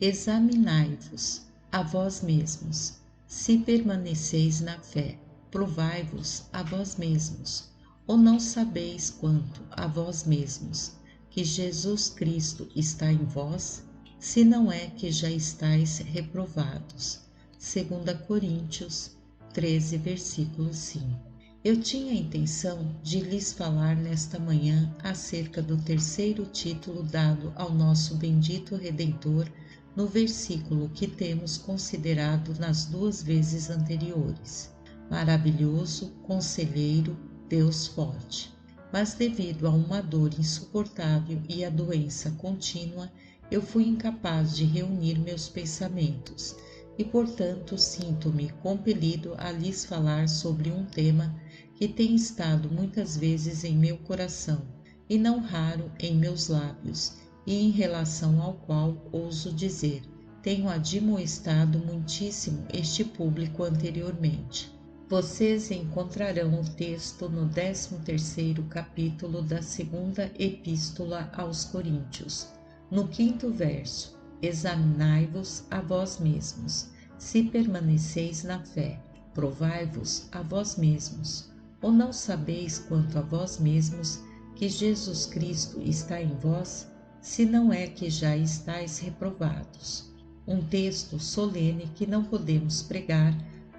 Examinai-vos a vós mesmos, se permaneceis na fé. Provai-vos a vós mesmos. Ou não sabeis quanto a vós mesmos que Jesus Cristo está em vós, se não é que já estáis reprovados. 2 Coríntios 13, versículo 5. Eu tinha a intenção de lhes falar nesta manhã acerca do terceiro título dado ao nosso bendito Redentor no versículo que temos considerado nas duas vezes anteriores: maravilhoso, conselheiro, Deus forte. Mas devido a uma dor insuportável e a doença contínua, eu fui incapaz de reunir meus pensamentos e, portanto, sinto-me compelido a lhes falar sobre um tema que tem estado muitas vezes em meu coração e não raro em meus lábios, e em relação ao qual ouso dizer, tenho admoestado muitíssimo este público anteriormente. Vocês encontrarão o texto no 13º capítulo da segunda epístola aos Coríntios, no 5º verso: examinai-vos a vós mesmos, se permaneceis na fé, provai-vos a vós mesmos. Ou não sabeis quanto a vós mesmos que Jesus Cristo está em vós, se não é que já estáis reprovados? Um texto solene que não podemos pregar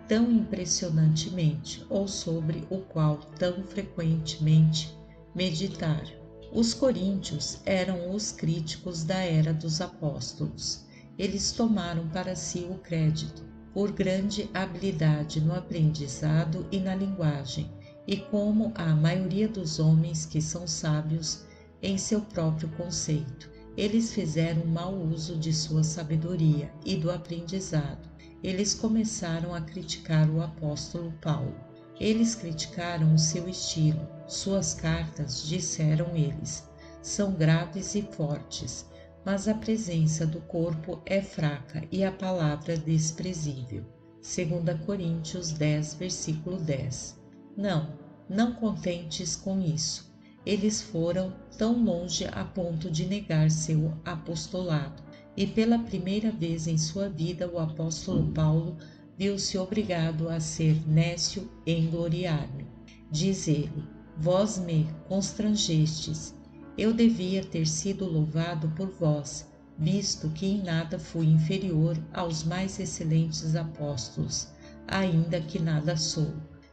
tão impressionantemente, ou sobre o qual tão frequentemente meditar. Os coríntios eram os críticos da era dos apóstolos. Eles tomaram para si o crédito por grande habilidade no aprendizado e na linguagem, e como a maioria dos homens que são sábios em seu próprio conceito, eles fizeram mau uso de sua sabedoria e do aprendizado. Eles começaram a criticar o apóstolo Paulo. Eles criticaram o seu estilo. Suas cartas, disseram eles, são graves e fortes, mas a presença do corpo é fraca e a palavra desprezível. 2 Coríntios 10, versículo 10. Não contentes com isso. Eles foram tão longe a ponto de negar seu apostolado, e pela primeira vez em sua vida o apóstolo Paulo viu-se obrigado a ser nécio em gloriar-me. Diz ele: vós me constrangestes. Eu devia ter sido louvado por vós, visto que em nada fui inferior aos mais excelentes apóstolos, ainda que nada sou.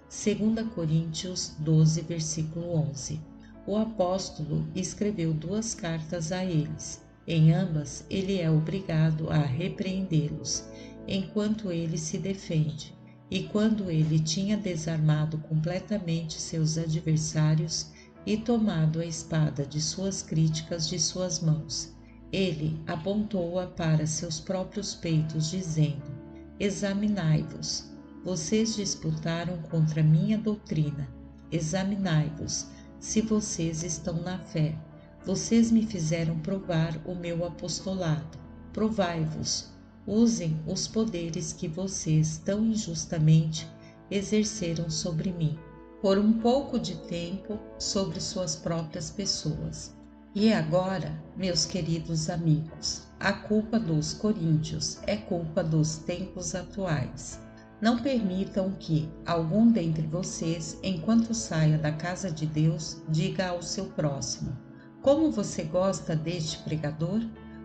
2 Coríntios 12, versículo 11. O apóstolo escreveu 2 cartas a eles. Em ambas, ele é obrigado a repreendê-los, enquanto ele se defende. E quando ele tinha desarmado completamente seus adversários e tomado a espada de suas críticas de suas mãos, ele apontou-a para seus próprios peitos, dizendo: examinai-vos. Vocês disputaram contra minha doutrina. Examinai-vos, se vocês estão na fé. Vocês me fizeram provar o meu apostolado. Provai-vos. Usem os poderes que vocês tão injustamente exerceram sobre mim, por um pouco de tempo, sobre suas próprias pessoas. E agora, meus queridos amigos, a culpa dos coríntios é culpa dos tempos atuais. Não permitam que algum dentre vocês, enquanto saia da casa de Deus, diga ao seu próximo: como você gosta deste pregador?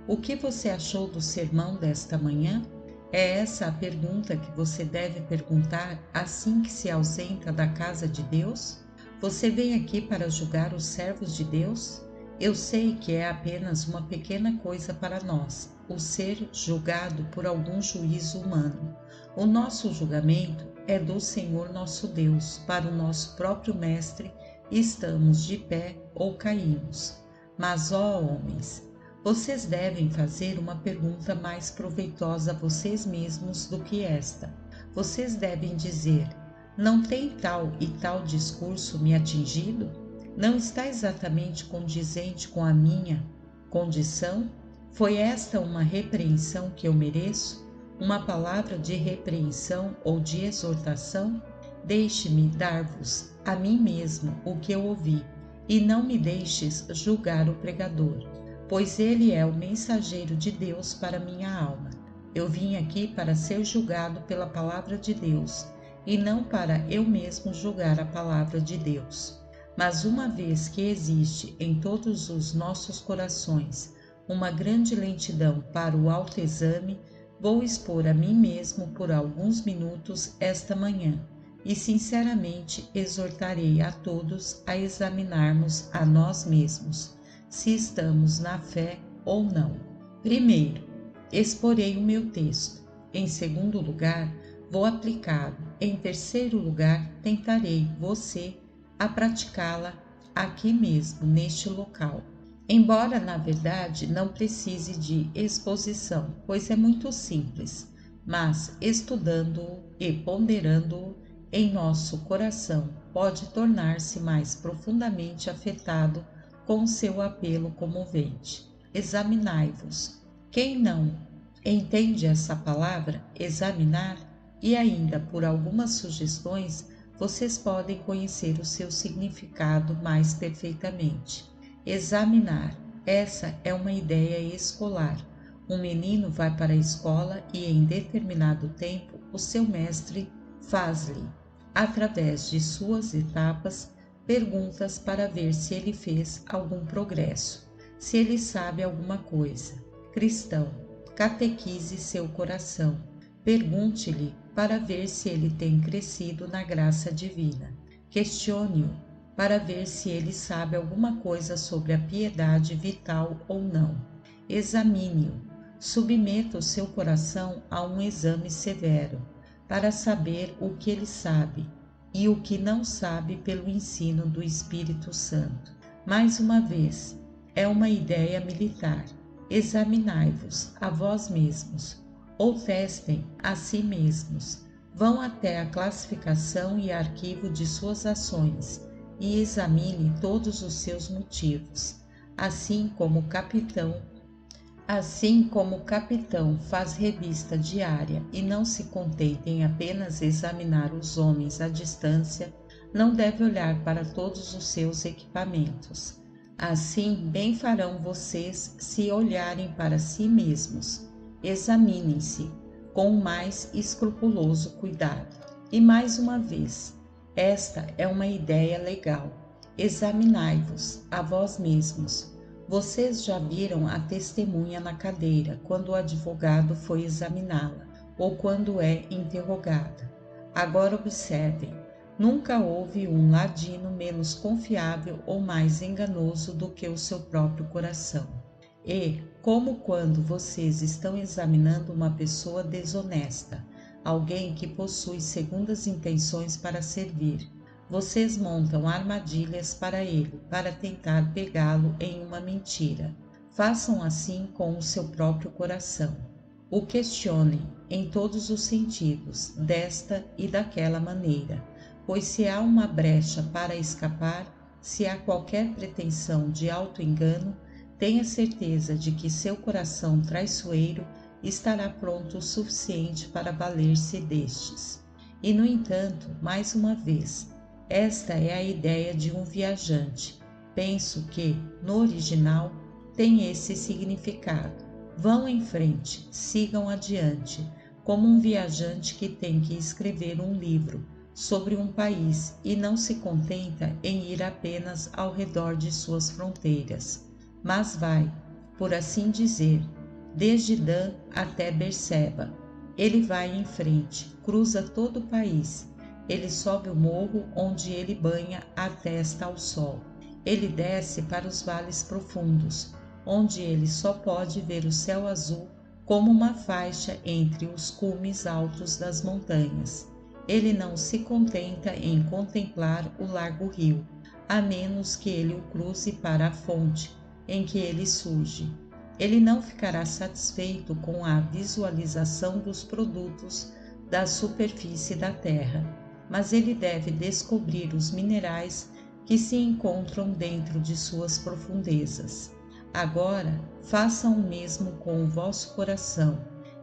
O que você achou do sermão desta manhã? É essa a pergunta que você deve perguntar assim que se ausenta da casa de Deus? Você vem aqui para julgar os servos de Deus? Eu sei que é apenas uma pequena coisa para nós, o ser julgado por algum juízo humano. O nosso julgamento é do Senhor nosso Deus, para o nosso próprio Mestre, e estamos de pé ou caímos. Mas, ó homens, vocês devem fazer uma pergunta mais proveitosa a vocês mesmos do que esta. Vocês devem dizer: não tem tal e tal discurso me atingido? Não está exatamente condizente com a minha condição? Foi esta uma repreensão que eu mereço? Uma palavra de repreensão ou de exortação? Deixe-me dar-vos a mim mesmo o que eu ouvi, e não me deixes julgar o pregador. pois ele é o mensageiro de Deus para minha alma. Eu vim aqui para ser julgado pela palavra de Deus, e não para eu mesmo julgar a palavra de Deus. Mas uma vez que existe em todos os nossos corações uma grande lentidão para o autoexame, vou expor a mim mesmo por alguns minutos esta manhã e sinceramente exortarei a todos a examinarmos a nós mesmos, se estamos na fé ou não. Primeiro, exporei o meu texto. Em segundo lugar, vou aplicá-lo. Em terceiro lugar, tentarei você a praticá-la aqui mesmo, neste local. Embora, na verdade, não precise de exposição, pois é muito simples, mas estudando-o e ponderando-o em nosso coração pode tornar-se mais profundamente afetado com seu apelo comovente. Examinai-vos. Quem não entende essa palavra, examinar, e ainda por algumas sugestões, vocês podem conhecer o seu significado mais perfeitamente. Examinar. Essa é uma ideia escolar. Um menino vai para a escola e em determinado tempo o seu mestre faz-lhe, através de suas etapas, perguntas para ver se ele fez algum progresso, se ele sabe alguma coisa. Cristão, catequize seu coração. Pergunte-lhe para ver se ele tem crescido na graça divina. Questione-o para ver se ele sabe alguma coisa sobre a piedade vital ou não. Examine-o. Submeta o seu coração a um exame severo, para saber o que ele sabe e o que não sabe pelo ensino do Espírito Santo. Mais uma vez, é uma ideia militar. Examinai-vos a vós mesmos, ou testem a si mesmos. Vão até a classificação e arquivo de suas ações e examine todos os seus motivos, assim como o capitão faz revista diária e não se contenta em apenas examinar os homens à distância, não deve olhar para todos os seus equipamentos. Assim, bem farão vocês se olharem para si mesmos. Examinem-se com o mais escrupuloso cuidado. E mais uma vez, esta é uma ideia legal. Examinai-vos a vós mesmos. Vocês já viram a testemunha na cadeira quando o advogado foi examiná-la ou quando é interrogada. Agora observem, nunca houve um ladino menos confiável ou mais enganoso do que o seu próprio coração. E, como quando vocês estão examinando uma pessoa desonesta, alguém que possui segundas intenções para servir, vocês montam armadilhas para ele, para tentar pegá-lo em uma mentira. Façam assim com o seu próprio coração. O questionem em todos os sentidos, desta e daquela maneira, pois se há uma brecha para escapar, se há qualquer pretensão de auto-engano, tenha certeza de que seu coração traiçoeiro estará pronto o suficiente para valer-se destes. E, no entanto, mais uma vez, esta é a ideia de um viajante. Penso que, no original, tem esse significado. Vão em frente, sigam adiante, como um viajante que tem que escrever um livro sobre um país e não se contenta em ir apenas ao redor de suas fronteiras, mas vai, por assim dizer, desde Dan até Berseba. Ele vai em frente, cruza todo o país. Ele sobe o morro onde ele banha a testa ao sol. Ele desce para os vales profundos, onde ele só pode ver o céu azul como uma faixa entre os cumes altos das montanhas. Ele não se contenta em contemplar o largo rio, a menos que ele o cruze para a fonte em que ele surge. Ele não ficará satisfeito com a visualização dos produtos da superfície da terra, mas ele deve descobrir os minerais que se encontram dentro de suas profundezas. Agora, façam o mesmo com o vosso coração.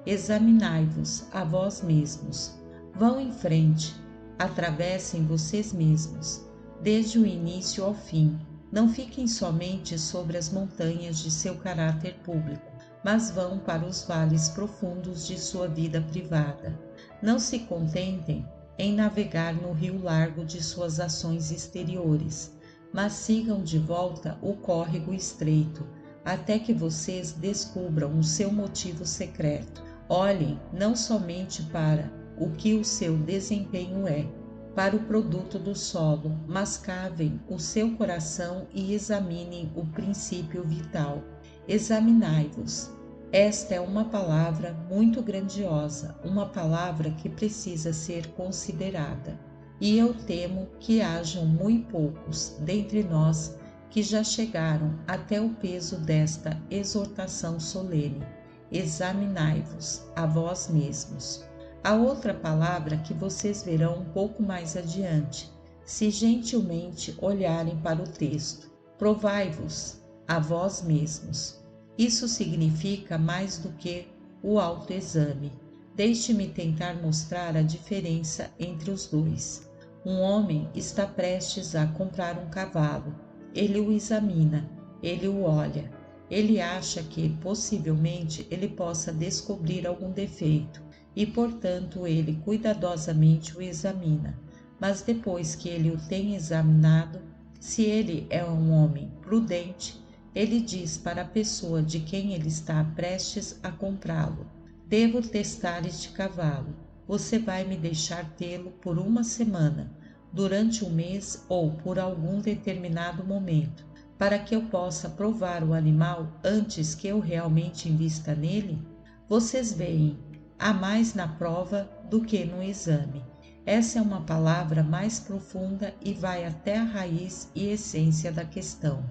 Examinai-vos a vós mesmos. Vão em frente, atravessem vocês mesmos, desde o início ao fim, Não fiquem somente sobre as montanhas de seu caráter público, mas vão para os vales profundos de sua vida privada. Não se contentem em navegar no rio largo de suas ações exteriores, mas sigam de volta o córrego estreito, até que vocês descubram o seu motivo secreto. Olhem não somente para o que o seu desempenho é, para o produto do solo, mas cavem o seu coração e examinem o princípio vital. Examinai-vos. Esta é uma palavra muito grandiosa, uma palavra que precisa ser considerada. E eu temo que hajam muito poucos dentre nós que já chegaram até o peso desta exortação solene. Examinai-vos a vós mesmos. A outra palavra que vocês verão um pouco mais adiante, se gentilmente olharem para o texto. Provai-vos a vós mesmos. Isso significa mais do que o autoexame. Deixe-me tentar mostrar a diferença entre os dois. Um homem está prestes a comprar um cavalo. Ele o examina, ele o olha. Ele acha que, possivelmente, ele possa descobrir algum defeito e, portanto, ele cuidadosamente o examina. Mas depois que ele o tem examinado, se ele é um homem prudente, ele diz para a pessoa de quem ele está prestes a comprá-lo: devo testar este cavalo. Você vai me deixar tê-lo por uma semana, durante um mês ou por algum determinado momento, para que eu possa provar o animal antes que eu realmente invista nele? Vocês veem, há mais na prova do que no exame. Essa é uma palavra mais profunda e vai até a raiz e essência da questão.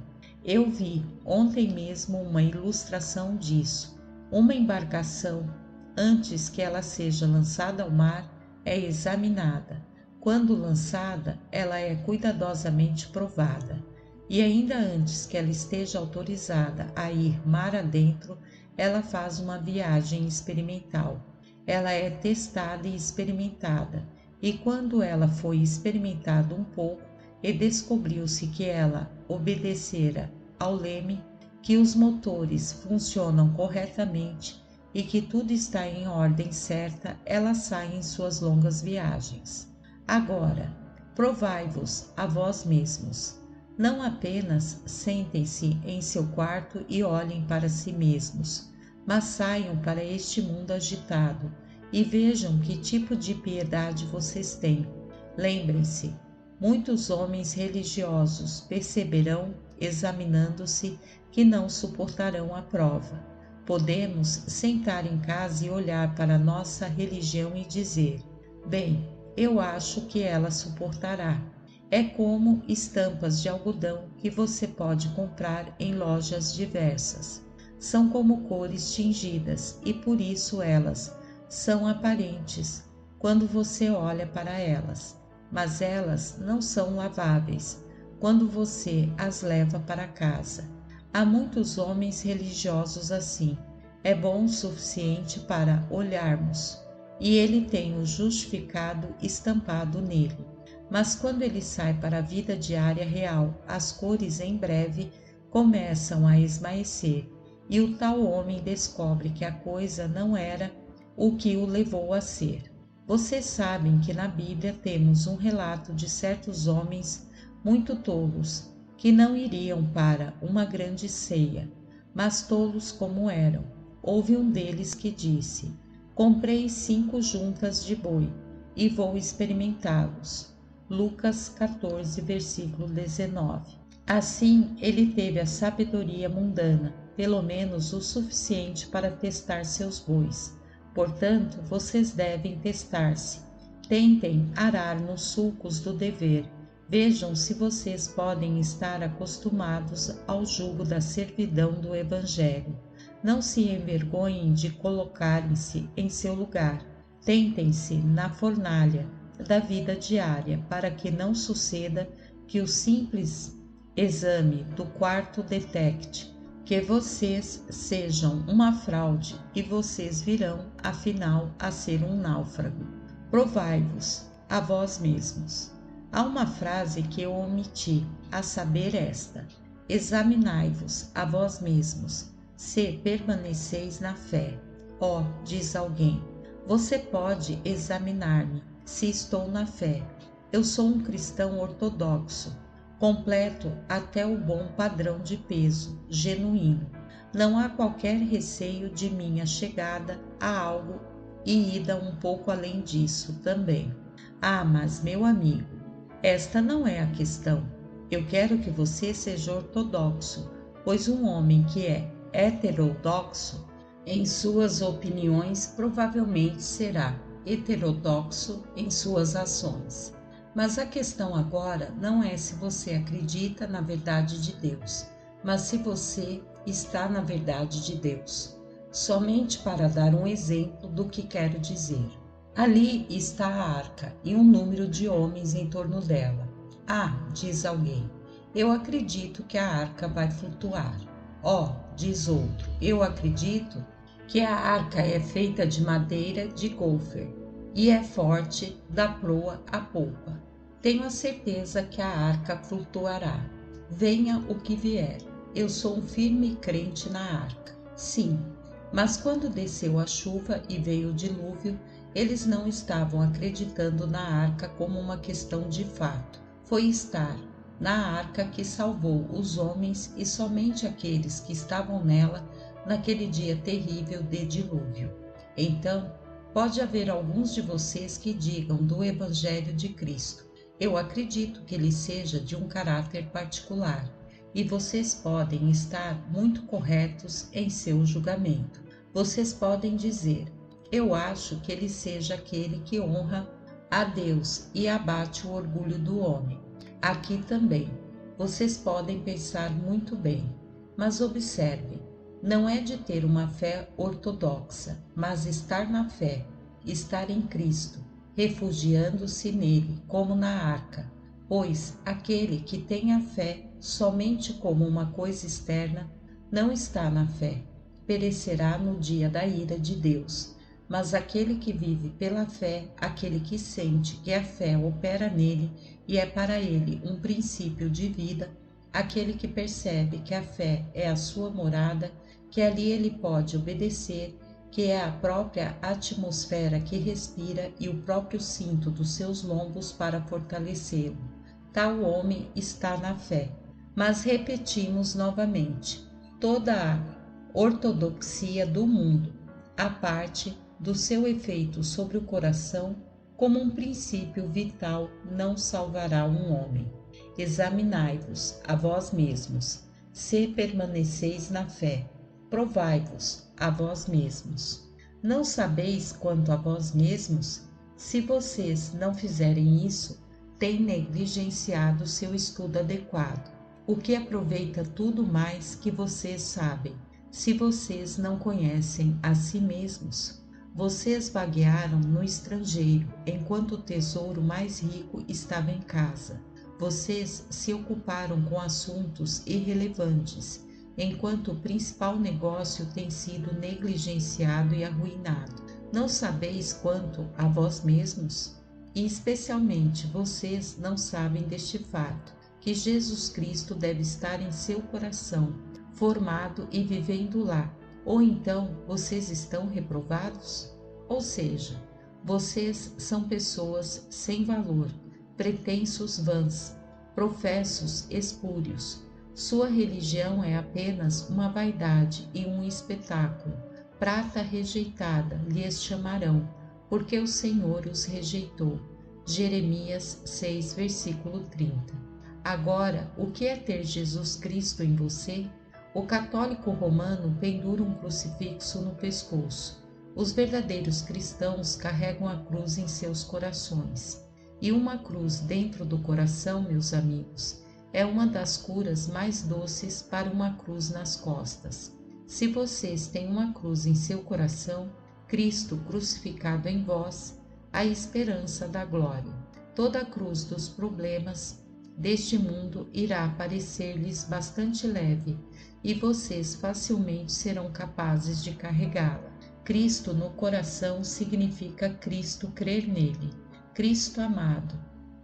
Eu vi ontem mesmo uma ilustração disso. Uma embarcação, antes que ela seja lançada ao mar, é examinada. Quando lançada, ela é cuidadosamente provada. E ainda antes que ela esteja autorizada a ir mar adentro, ela faz uma viagem experimental. Ela é testada e experimentada. E quando ela foi experimentada um pouco, e descobriu-se que ela obedecera ao leme, que os motores funcionam corretamente e que tudo está em ordem certa, ela sai em suas longas viagens. Agora, provai-vos a vós mesmos. Não apenas sentem-se em seu quarto e olhem para si mesmos, mas saiam para este mundo agitado e vejam que tipo de piedade vocês têm. Lembrem-se, muitos homens religiosos perceberão, examinando-se, que não suportarão a prova. Podemos sentar em casa e olhar para a nossa religião e dizer: bem, eu acho que ela suportará. É como estampas de algodão que você pode comprar em lojas diversas. São como cores tingidas e por isso elas são aparentes quando você olha para elas, mas elas não são laváveis quando você as leva para casa. Há muitos homens religiosos assim. É bom o suficiente para olharmos, e ele tem o justificado estampado nele. Mas quando ele sai para a vida diária real, as cores em breve começam a esmaecer, e o tal homem descobre que a coisa não era o que o levou a ser. Vocês sabem que na Bíblia temos um relato de certos homens muito tolos, que não iriam para uma grande ceia, mas tolos como eram. Houve um deles que disse: comprei 5 juntas de boi e vou experimentá-los. Lucas 14, versículo 19. Assim, ele teve a sabedoria mundana, pelo menos o suficiente para testar seus bois. Portanto, vocês devem testar-se. Tentem arar nos sulcos do dever. Vejam se vocês podem estar acostumados ao jugo da servidão do Evangelho. Não se envergonhem de colocarem-se em seu lugar. Tentem-se na fornalha da vida diária, para que não suceda que o simples exame do quarto detecte que vocês sejam uma fraude e vocês virão, afinal, a ser um náufrago. Provai-vos a vós mesmos. Há uma frase que eu omiti, a saber esta: examinai-vos a vós mesmos, se permaneceis na fé. Ó, diz alguém, você pode examinar-me se estou na fé. Eu sou um cristão ortodoxo, completo até o bom padrão de peso, genuíno. Não há qualquer receio de minha chegada a algo e ida um pouco além disso também. Ah, mas meu amigo, esta não é a questão. Eu quero que você seja ortodoxo, pois um homem que é heterodoxo em suas opiniões provavelmente será heterodoxo em suas ações. Mas a questão agora não é se você acredita na verdade de Deus, mas se você está na verdade de Deus. Somente para dar um exemplo do que quero dizer. Ali está a arca e um número de homens em torno dela. Ah, diz alguém, eu acredito que a arca vai flutuar. Oh, diz outro, eu acredito que a arca é feita de madeira de golfer e é forte da proa à polpa. Tenho a certeza que a arca flutuará. Venha o que vier. Eu sou um firme crente na arca. Sim, mas quando desceu a chuva e veio o dilúvio, eles não estavam acreditando na arca como uma questão de fato. Foi estar na arca que salvou os homens e somente aqueles que estavam nela naquele dia terrível de dilúvio. Então, pode haver alguns de vocês que digam do Evangelho de Cristo: eu acredito que ele seja de um caráter particular, e vocês podem estar muito corretos em seu julgamento. Vocês podem dizer: eu acho que ele seja aquele que honra a Deus e abate o orgulho do homem. Aqui também, vocês podem pensar muito bem, mas observem, não é de ter uma fé ortodoxa, mas estar na fé, estar em Cristo, refugiando-se nele, como na arca, pois aquele que tem a fé somente como uma coisa externa não está na fé, perecerá no dia da ira de Deus. Mas aquele que vive pela fé, aquele que sente que a fé opera nele e é para ele um princípio de vida, aquele que percebe que a fé é a sua morada, que ali ele pode obedecer, que é a própria atmosfera que respira e o próprio cinto dos seus lombos para fortalecê-lo. Tal homem está na fé. Mas repetimos novamente, toda a ortodoxia do mundo, a parte do seu efeito sobre o coração, como um princípio vital, não salvará um homem. Examinai-vos a vós mesmos, se permaneceis na fé. Provai-vos a vós mesmos. Não sabeis quanto a vós mesmos? Se vocês não fizerem isso, têm negligenciado seu estudo adequado, o que aproveita tudo mais que vocês sabem, se vocês não conhecem a si mesmos. Vocês vaguearam no estrangeiro, enquanto o tesouro mais rico estava em casa. Vocês se ocuparam com assuntos irrelevantes, enquanto o principal negócio tem sido negligenciado e arruinado. Não sabeis quanto a vós mesmos? E especialmente vocês não sabem deste fato, que Jesus Cristo deve estar em seu coração, formado e vivendo lá, ou então vocês estão reprovados? Ou seja, vocês são pessoas sem valor, pretensos vãs, professos espúrios. Sua religião é apenas uma vaidade e um espetáculo. Prata rejeitada lhes chamarão, porque o Senhor os rejeitou. Jeremias 6, versículo 30. Agora, o que é ter Jesus Cristo em você? O católico romano pendura um crucifixo no pescoço. Os verdadeiros cristãos carregam a cruz em seus corações. E uma cruz dentro do coração, meus amigos, é uma das curas mais doces para uma cruz nas costas. Se vocês têm uma cruz em seu coração, Cristo crucificado em vós, a esperança da glória. Toda a cruz dos problemas deste mundo irá parecer-lhes bastante leve e vocês facilmente serão capazes de carregá-la. Cristo no coração significa Cristo crer nele, Cristo amado,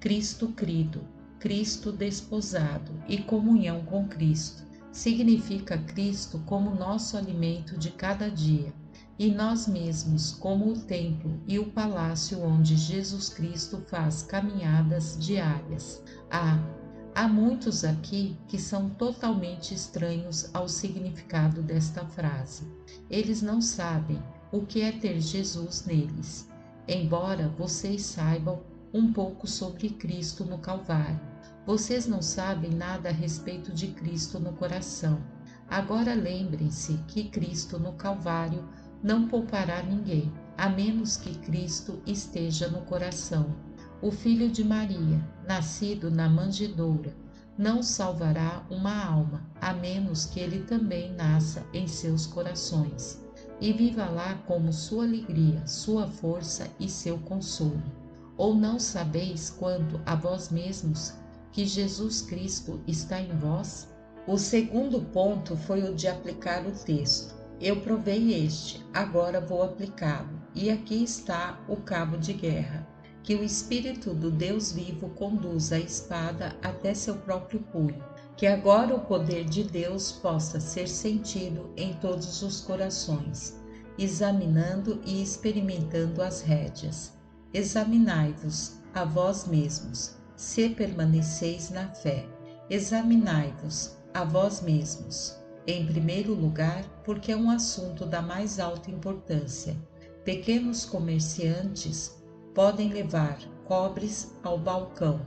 Cristo crido, Cristo desposado e comunhão com Cristo. Significa Cristo como nosso alimento de cada dia e nós mesmos como o templo e o palácio onde Jesus Cristo faz caminhadas diárias. Há muitos aqui que são totalmente estranhos ao significado desta frase. Eles não sabem o que é ter Jesus neles, embora vocês saibam um pouco sobre Cristo no Calvário. Vocês não sabem nada a respeito de Cristo no coração. Agora lembrem-se que Cristo no Calvário não poupará ninguém, a menos que Cristo esteja no coração. O filho de Maria, nascido na manjedoura, não salvará uma alma, a menos que ele também nasça em seus corações e viva lá como sua alegria, sua força e seu consolo. Ou não sabeis quanto a vós mesmos que Jesus Cristo está em vós? O segundo ponto foi o de aplicar o texto. Eu provei este, agora vou aplicá-lo. E aqui está o cabo de guerra. Que o Espírito do Deus vivo conduza a espada até seu próprio punho. Que agora o poder de Deus possa ser sentido em todos os corações, examinando e experimentando as rédeas. Examinai-vos a vós mesmos, se permaneceis na fé. Examinai-vos a vós mesmos. Em primeiro lugar, porque é um assunto da mais alta importância. Pequenos comerciantes podem levar cobres ao balcão,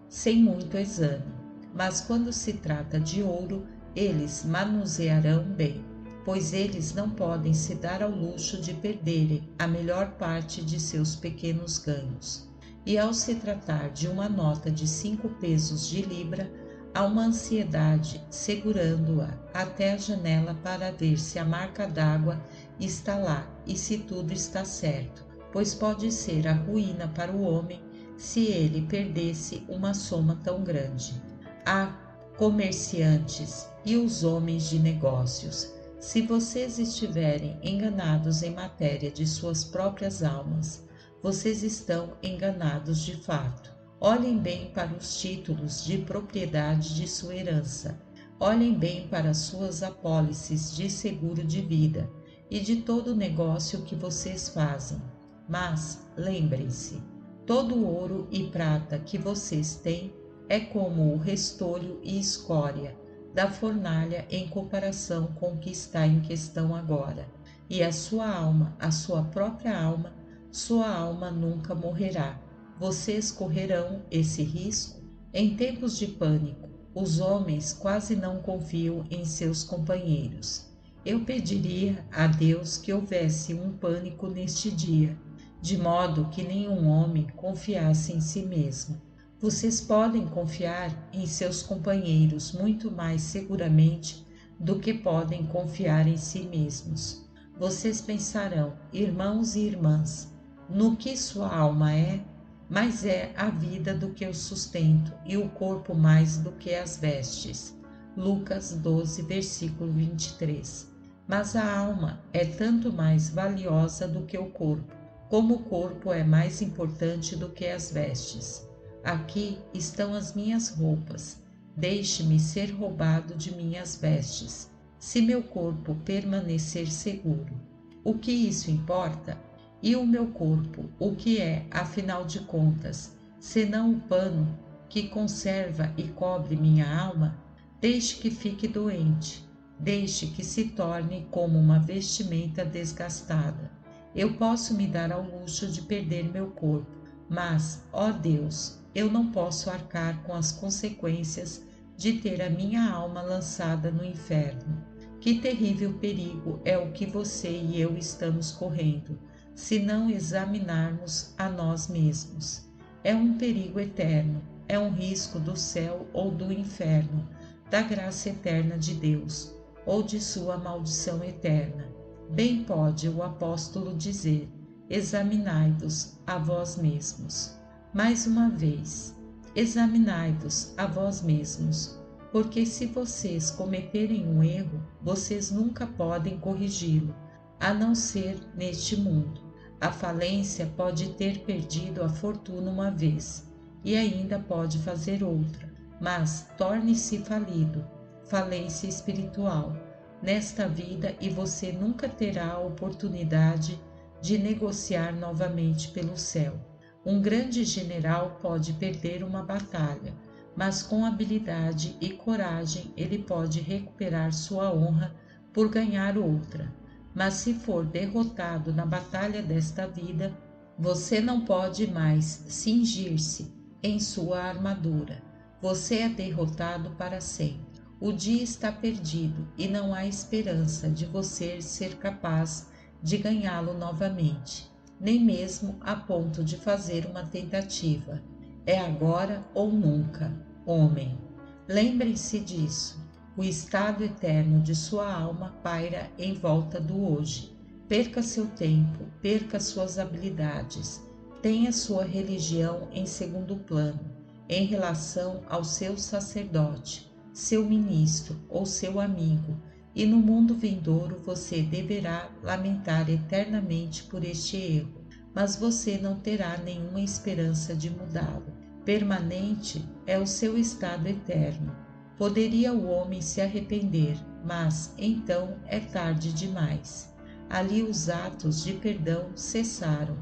sem muito exame, mas quando se trata de ouro, eles manusearão bem, pois eles não podem se dar ao luxo de perderem a melhor parte de seus pequenos ganhos. E ao se tratar de uma nota de 5 pesos de libra, há uma ansiedade segurando-a até a janela para ver se a marca d'água está lá e se tudo está certo, pois pode ser a ruína para o homem se ele perdesse uma soma tão grande. Há comerciantes e os homens de negócios. Se vocês estiverem enganados em matéria de suas próprias almas, vocês estão enganados de fato. Olhem bem para os títulos de propriedade de sua herança. Olhem bem para suas apólices de seguro de vida e de todo o negócio que vocês fazem. Mas, lembrem-se, todo o ouro e prata que vocês têm é como o restolho e escória da fornalha em comparação com o que está em questão agora. E a sua alma, a sua própria alma, sua alma nunca morrerá. Vocês correrão esse risco? Em tempos de pânico, os homens quase não confiam em seus companheiros. Eu pediria a Deus que houvesse um pânico neste dia, de modo que nenhum homem confiasse em si mesmo. Vocês podem confiar em seus companheiros muito mais seguramente do que podem confiar em si mesmos. Vocês pensarão, irmãos e irmãs, no que sua alma é, mais é a vida do que o sustento e o corpo mais do que as vestes. Lucas 12, versículo 23. Mas a alma é tanto mais valiosa do que o corpo, como o corpo é mais importante do que as vestes. Aqui estão as minhas roupas. Deixe-me ser roubado de minhas vestes, se meu corpo permanecer seguro. O que isso importa? E o meu corpo, o que é, afinal de contas, senão o pano que conserva e cobre minha alma? Deixe que fique doente, deixe que se torne como uma vestimenta desgastada. Eu posso me dar ao luxo de perder meu corpo, mas, ó Deus, eu não posso arcar com as consequências de ter a minha alma lançada no inferno. Que terrível perigo é o que você e eu estamos correndo, se não examinarmos a nós mesmos. É um perigo eterno, é um risco do céu ou do inferno, da graça eterna de Deus, ou de sua maldição eterna. Bem pode o apóstolo dizer, examinai-vos a vós mesmos. Mais uma vez, examinai-vos a vós mesmos, porque se vocês cometerem um erro, vocês nunca podem corrigi-lo, a não ser neste mundo. A falência pode ter perdido a fortuna uma vez, e ainda pode fazer outra, mas torne-se falido, falência espiritual, nesta vida e você nunca terá a oportunidade de negociar novamente pelo céu. Um grande general pode perder uma batalha, mas com habilidade e coragem ele pode recuperar sua honra por ganhar outra. Mas se for derrotado na batalha desta vida, você não pode mais cingir-se em sua armadura. Você é derrotado para sempre. O dia está perdido e não há esperança de você ser capaz de ganhá-lo novamente, nem mesmo a ponto de fazer uma tentativa. É agora ou nunca, homem. Lembrem-se disso. O estado eterno de sua alma paira em volta do hoje. Perca seu tempo, perca suas habilidades. Tenha sua religião em segundo plano, em relação ao seu sacerdote, seu ministro ou seu amigo, e no mundo vindouro você deverá lamentar eternamente por este erro, mas você não terá nenhuma esperança de mudá-lo. Permanente é o seu estado eterno. Poderia o homem se arrepender, mas então é tarde demais. Ali os atos de perdão cessaram,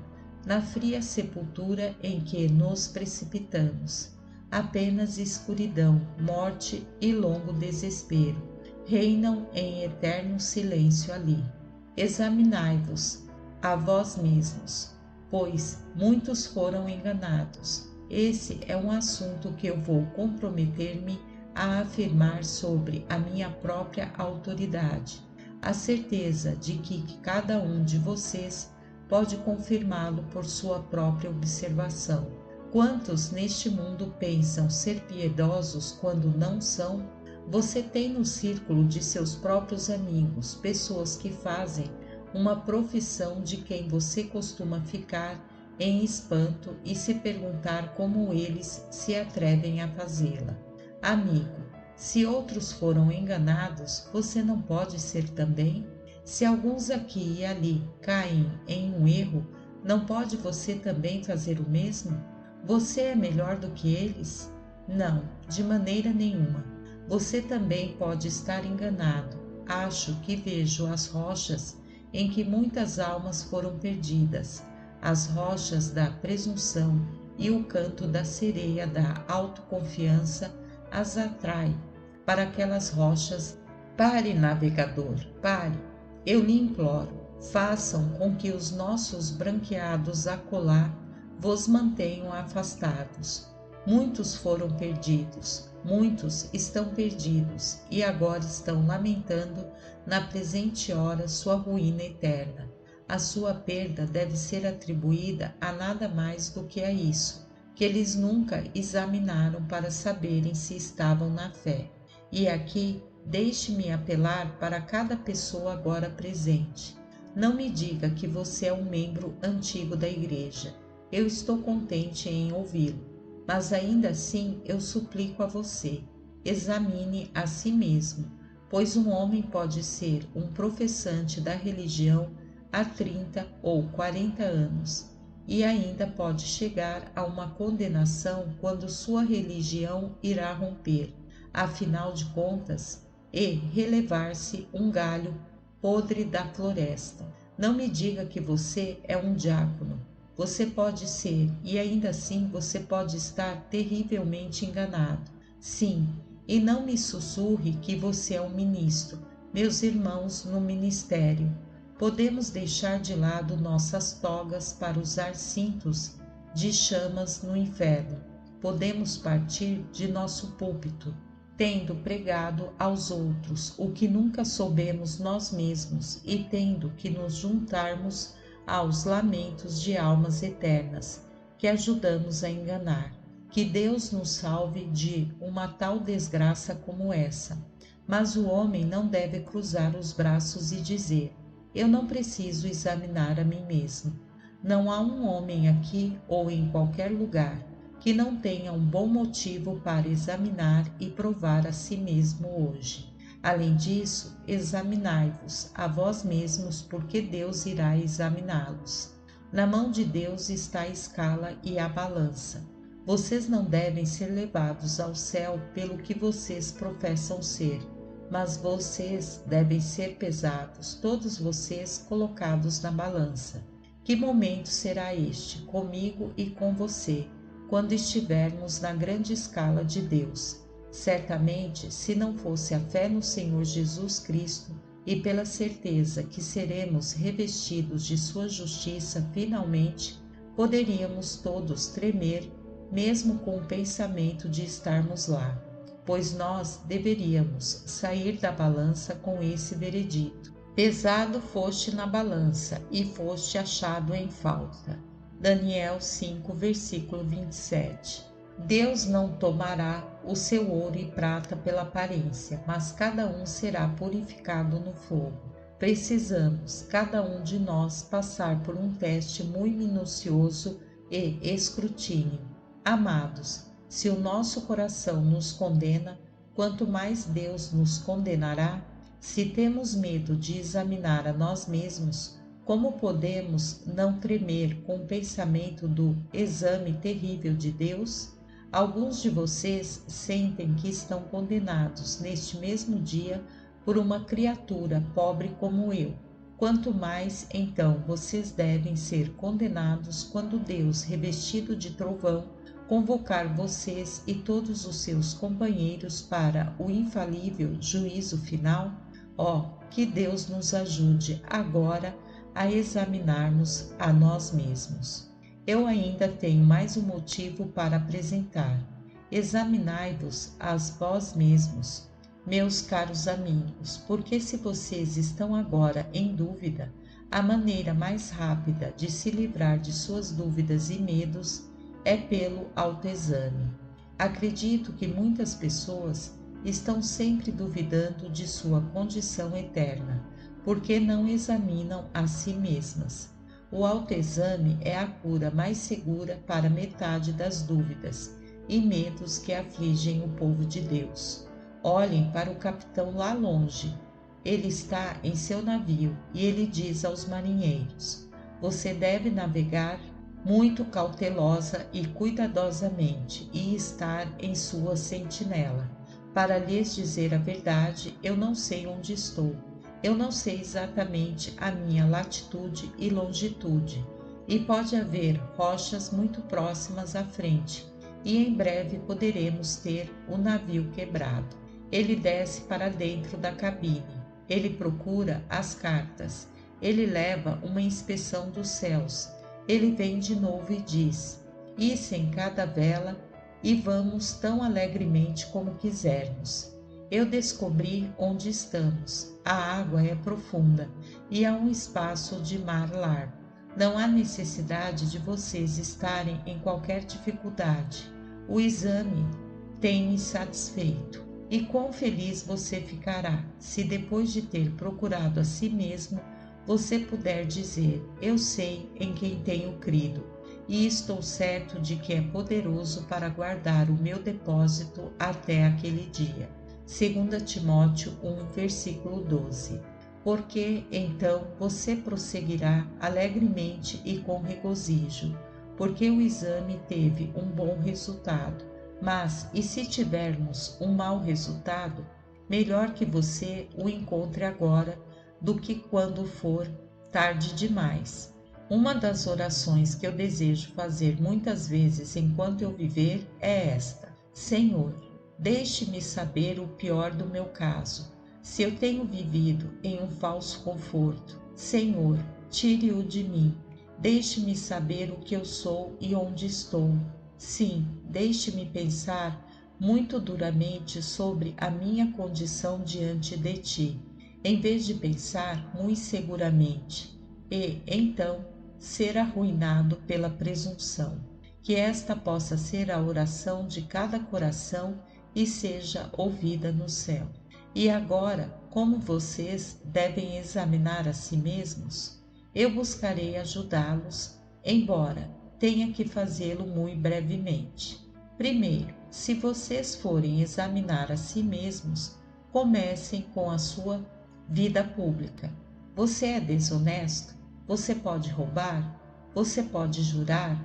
na fria sepultura em que nos precipitamos. Apenas escuridão, morte e longo desespero reinam em eterno silêncio ali. Examinai-vos a vós mesmos, pois muitos foram enganados. Esse é um assunto que eu vou comprometer-me a afirmar sobre a minha própria autoridade, a certeza de que cada um de vocês pode confirmá-lo por sua própria observação. Quantos neste mundo pensam ser piedosos quando não são? Você tem no círculo de seus próprios amigos pessoas que fazem uma profissão de quem você costuma ficar em espanto e se perguntar como eles se atrevem a fazê-la. Amigo, se outros foram enganados, você não pode ser também? Se alguns aqui e ali caem em um erro, não pode você também fazer o mesmo? Você é melhor do que eles? Não, de maneira nenhuma. Você também pode estar enganado. Acho que vejo as rochas em que muitas almas foram perdidas, as rochas da presunção e o canto da sereia da autoconfiança as atrai para aquelas rochas. Pare, navegador, pare. Eu lhe imploro, façam com que os nossos branqueados acolá vos mantenham afastados. Muitos foram perdidos, muitos estão perdidos e agora estão lamentando na presente hora sua ruína eterna. A sua perda deve ser atribuída a nada mais do que a isso, que eles nunca examinaram para saberem se estavam na fé. E aqui, deixe-me apelar para cada pessoa agora presente. Não me diga que você é um membro antigo da igreja. Eu estou contente em ouvi-lo, mas ainda assim eu suplico a você, examine a si mesmo, pois um homem pode ser um professante da religião há 30 ou 40 anos e ainda pode chegar a uma condenação quando sua religião irá romper, afinal de contas, e relevar-se um galho podre da floresta. Não me diga que você é um diácono. Você pode ser, e ainda assim você pode estar terrivelmente enganado. Sim, e não me sussurre que você é um ministro. Meus irmãos no ministério, podemos deixar de lado nossas togas para usar cintos de chamas no inferno. Podemos partir de nosso púlpito, tendo pregado aos outros o que nunca soubemos nós mesmos e tendo que nos juntarmos aos lamentos de almas eternas que ajudamos a enganar. Que Deus nos salve de uma tal desgraça como essa. Mas o homem não deve cruzar os braços e dizer: eu não preciso examinar a mim mesmo. Não há um homem aqui ou em qualquer lugar que não tenha um bom motivo para examinar e provar a si mesmo hoje. Além disso, examinai-vos a vós mesmos, porque Deus irá examiná-los. Na mão de Deus está a escala e a balança. Vocês não devem ser levados ao céu pelo que vocês professam ser, mas vocês devem ser pesados, todos vocês colocados na balança. Que momento será este, comigo e com você, quando estivermos na grande escala de Deus? Certamente, se não fosse a fé no Senhor Jesus Cristo e pela certeza que seremos revestidos de sua justiça finalmente, poderíamos todos tremer, mesmo com o pensamento de estarmos lá, pois nós deveríamos sair da balança com esse veredito: pesado foste na balança e foste achado em falta. Daniel 5, versículo 27. Deus não tomará o seu ouro e prata pela aparência, mas cada um será purificado no fogo. Precisamos, cada um de nós, passar por um teste muito minucioso e escrutínio. Amados, se o nosso coração nos condena, quanto mais Deus nos condenará. Se temos medo de examinar a nós mesmos, como podemos não tremer com o pensamento do exame terrível de Deus? Alguns de vocês sentem que estão condenados neste mesmo dia por uma criatura pobre como eu. Quanto mais, então, vocês devem ser condenados quando Deus, revestido de trovão, convocar vocês e todos os seus companheiros para o infalível juízo final? Que Deus nos ajude agora a examinarmos a nós mesmos. Eu ainda tenho mais um motivo para apresentar. Examinai-vos a vós mesmos, meus caros amigos, porque se vocês estão agora em dúvida, a maneira mais rápida de se livrar de suas dúvidas e medos é pelo autoexame. Acredito que muitas pessoas estão sempre duvidando de sua condição eterna, porque não examinam a si mesmas. O autoexame é a cura mais segura para metade das dúvidas e medos que afligem o povo de Deus. Olhem para o capitão lá longe. Ele está em seu navio e ele diz aos marinheiros: você deve navegar muito cautelosa e cuidadosamente e estar em sua sentinela. Para lhes dizer a verdade, eu não sei onde estou. Eu não sei exatamente a minha latitude e longitude, e pode haver rochas muito próximas à frente, e em breve poderemos ter o navio quebrado. Ele desce para dentro da cabine, ele procura as cartas, ele leva uma inspeção dos céus, ele vem de novo e diz: issem cada vela e vamos tão alegremente como quisermos. Eu descobri onde estamos. A água é profunda e há um espaço de mar largo. Não há necessidade de vocês estarem em qualquer dificuldade. O exame tem-me satisfeito. E quão feliz você ficará se depois de ter procurado a si mesmo, você puder dizer: eu sei em quem tenho crido e estou certo de que é poderoso para guardar o meu depósito até aquele dia. 2 Timóteo 1, versículo 12. Porque então você prosseguirá alegremente e com regozijo, porque o exame teve um bom resultado. Mas, e se tivermos um mau resultado, melhor que você o encontre agora do que quando for tarde demais. Uma das orações que eu desejo fazer muitas vezes enquanto eu viver é esta: Senhor, deixe-me saber o pior do meu caso. Se eu tenho vivido em um falso conforto, Senhor, tire-o de mim. Deixe-me saber o que eu sou e onde estou. Sim, deixe-me pensar muito duramente sobre a minha condição diante de ti, em vez de pensar muito seguramente, e, então, ser arruinado pela presunção. Que esta possa ser a oração de cada coração e seja ouvida no céu. E agora, como vocês devem examinar a si mesmos, eu buscarei ajudá-los, embora tenha que fazê-lo muito brevemente. Primeiro, se vocês forem examinar a si mesmos, comecem com a sua vida pública. Você é desonesto? Você pode roubar? Você pode jurar?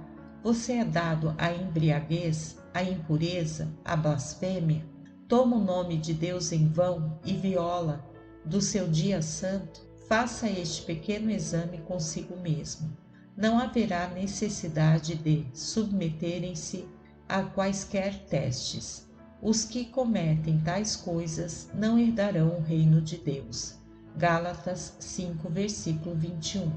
Você é dado à embriaguez, à impureza, à blasfêmia? Toma o nome de Deus em vão e viola do seu dia santo? Faça este pequeno exame consigo mesmo. Não haverá necessidade de submeterem-se a quaisquer testes. Os que cometem tais coisas não herdarão o reino de Deus. Gálatas 5, versículo 21.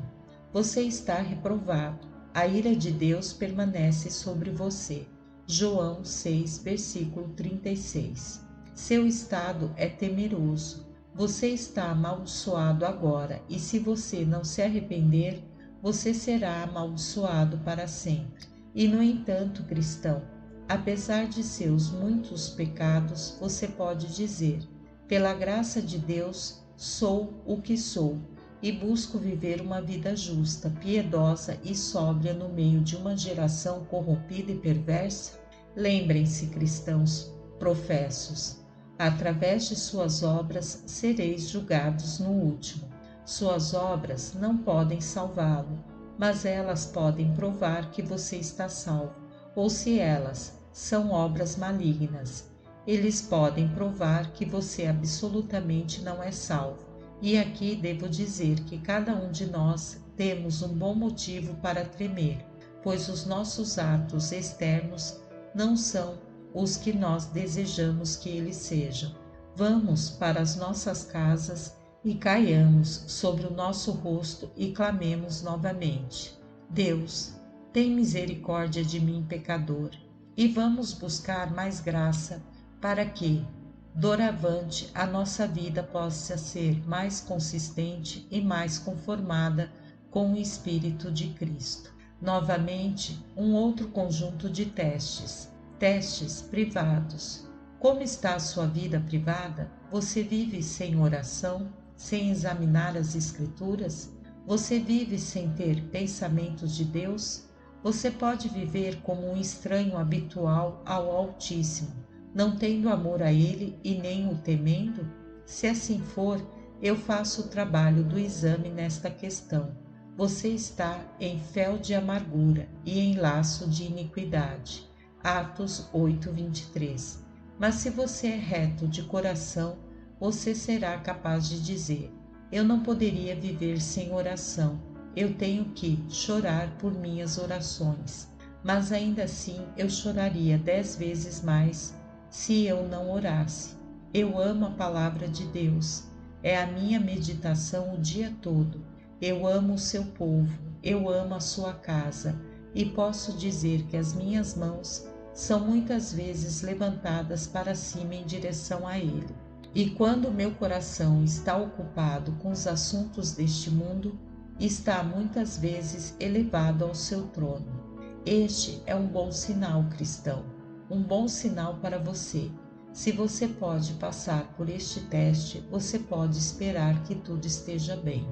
Você está reprovado. A ira de Deus permanece sobre você. João 6, versículo 36. Seu estado é temeroso. Você está amaldiçoado agora, e se você não se arrepender, você será amaldiçoado para sempre. E, no entanto, cristão, apesar de seus muitos pecados, você pode dizer: pela graça de Deus, sou o que sou, e busco viver uma vida justa, piedosa e sóbria no meio de uma geração corrompida e perversa? Lembrem-se, cristãos professos, através de suas obras sereis julgados no último. Suas obras não podem salvá-lo, mas elas podem provar que você está salvo, ou se elas são obras malignas, eles podem provar que você absolutamente não é salvo. E aqui devo dizer que cada um de nós temos um bom motivo para tremer, pois os nossos atos externos não são os que nós desejamos que eles sejam. Vamos para as nossas casas e caiamos sobre o nosso rosto e clamemos novamente: Deus, tem misericórdia de mim, pecador. E vamos buscar mais graça para que, doravante, a nossa vida possa ser mais consistente e mais conformada com o Espírito de Cristo. Novamente, um outro conjunto de testes privados. Como está a sua vida privada? Você vive sem oração, sem examinar as Escrituras? Você vive sem ter pensamentos de Deus? Você pode viver como um estranho habitual ao Altíssimo, não tendo amor a Ele e nem o temendo? Se assim for, eu faço o trabalho do exame nesta questão. Você está em fel de amargura e em laço de iniquidade. Atos 8, 23. Mas se você é reto de coração, você será capaz de dizer: eu não poderia viver sem oração. Eu tenho que chorar por minhas orações, mas ainda assim eu choraria 10 vezes mais se eu não orasse. Eu amo a palavra de Deus, é a minha meditação o dia todo. Eu amo o seu povo, eu amo a sua casa, e posso dizer que as minhas mãos são muitas vezes levantadas para cima em direção a Ele. E quando meu coração está ocupado com os assuntos deste mundo, está muitas vezes elevado ao seu trono. Este é um bom sinal, cristão, um bom sinal para você. Se você pode passar por este teste, você pode esperar que tudo esteja bem.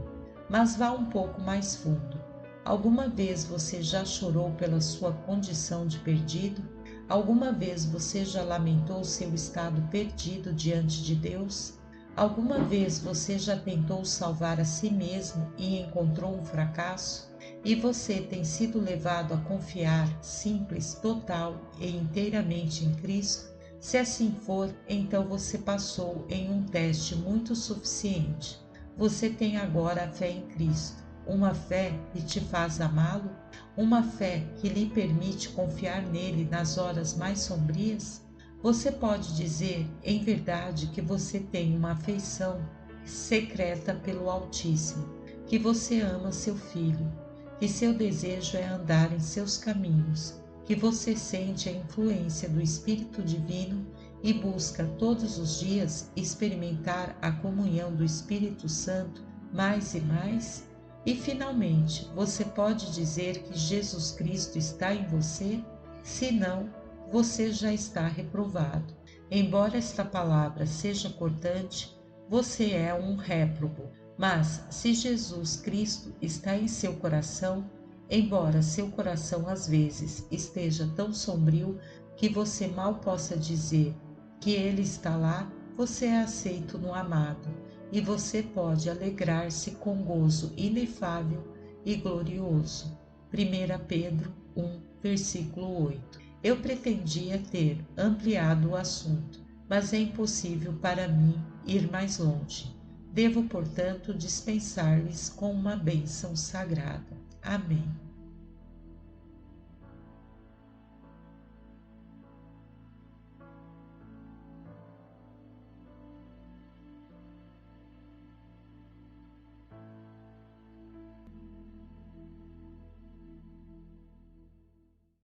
Mas vá um pouco mais fundo. Alguma vez você já chorou pela sua condição de perdido? Alguma vez você já lamentou seu estado perdido diante de Deus? Alguma vez você já tentou salvar a si mesmo e encontrou um fracasso? E você tem sido levado a confiar simples, total e inteiramente em Cristo? Se assim for, então você passou em um teste muito suficiente. Você tem agora a fé em Cristo, uma fé que te faz amá-lo, uma fé que lhe permite confiar nele nas horas mais sombrias. Você pode dizer, em verdade, que você tem uma afeição secreta pelo Altíssimo, que você ama seu Filho, que seu desejo é andar em seus caminhos, que você sente a influência do Espírito Divino e busca todos os dias experimentar a comunhão do Espírito Santo mais e mais? E finalmente, você pode dizer que Jesus Cristo está em você? Se não, você já está reprovado. Embora esta palavra seja cortante, você é um réprobo. Mas se Jesus Cristo está em seu coração, embora seu coração às vezes esteja tão sombrio que você mal possa dizer que ele está lá, você é aceito no amado, e você pode alegrar-se com gozo inefável e glorioso. 1 Pedro 1, versículo 8. Eu pretendia ter ampliado o assunto, mas é impossível para mim ir mais longe. Devo, portanto, dispensar-lhes com uma bênção sagrada. Amém.